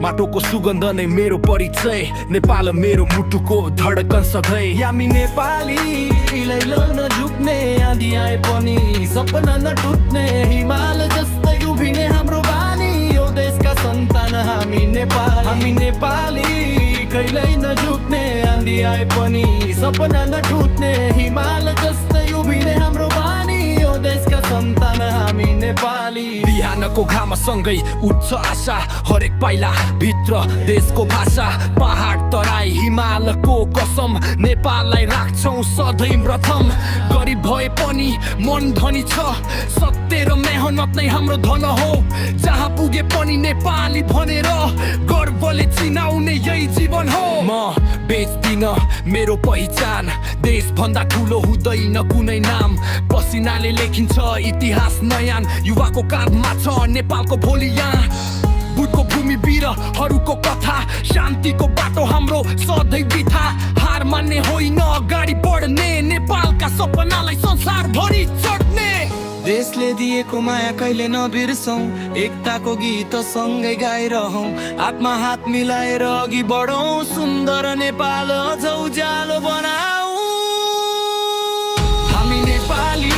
माटोको सुगन्ध नै मेरो परिचय, नेपाल मेरो मुटुको धडकन सधैँ। हामी नेपाली लैलो नझुक्ने, आँधी आए पनि सपना नटुट्ने, हिमाल जस्तै उभिने हाम्रो बानी, यो देशका सन्तान हामी नेपाली कहिल्यै नझुक्ने, आँधी आए पनि सपना नटुट्ने, हिमाल जस्तै उभिने हाम्रो बानी, यो देशका सन्तान हामी नेपाली। बिहानको घामसँगै उच्च आशा, हरेक पाइला भित्र देशको भाषा, पहाड तराई हिमालको कसम, नेपाललाई राख्छौँ सधैँ प्रथम। गरिब भए पनि मन धनी छ, सत्य र मेहनत नै हाम्रो धन हो, जहाँ पुगे पनि नेपाली भनेर गर्वले चिनाउने यही जीवन हो। म बेच्दिन मेरो पहिचान, देश भन्दा ठुलो हुँदैन कुनै नाम, पसिनाले लेखिन्छ इतिहास नयाँ, युवाको काँधमा छ नेपालको भोलि। यहाँ बुटको भूमि वीरहरूको कथा, शान्तिको बाटो हाम्रो सधैँ बिथा, हार मान्ने होइन अगाडि बढ्ने, नेपालका सपनालाई संसारभरि चढ्ने। देशले दिएको माया कहिले नबिर्सौँ, एकताको गीत सँगै गाइरहौँ, हातमा हात मिलाएर अघि बढौँ, सुन्दर नेपाल अझ उज्यालो बनाऊ। हामी नेपाली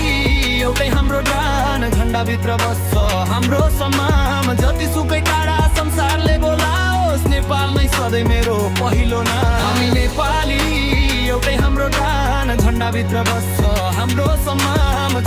एउटै हाम्रो प्राण, झन्डाभित्र बस्छ हाम्रो सम्मान, जतिसुकै टाढा संसारले बोलाओस्, नेपाल नै सधैँ मेरो पहिलो नाम। हामी नेपाली एउटै हाम्रो प्राण, झन्डाभित्र बस्छ हाम्रो सम्मान,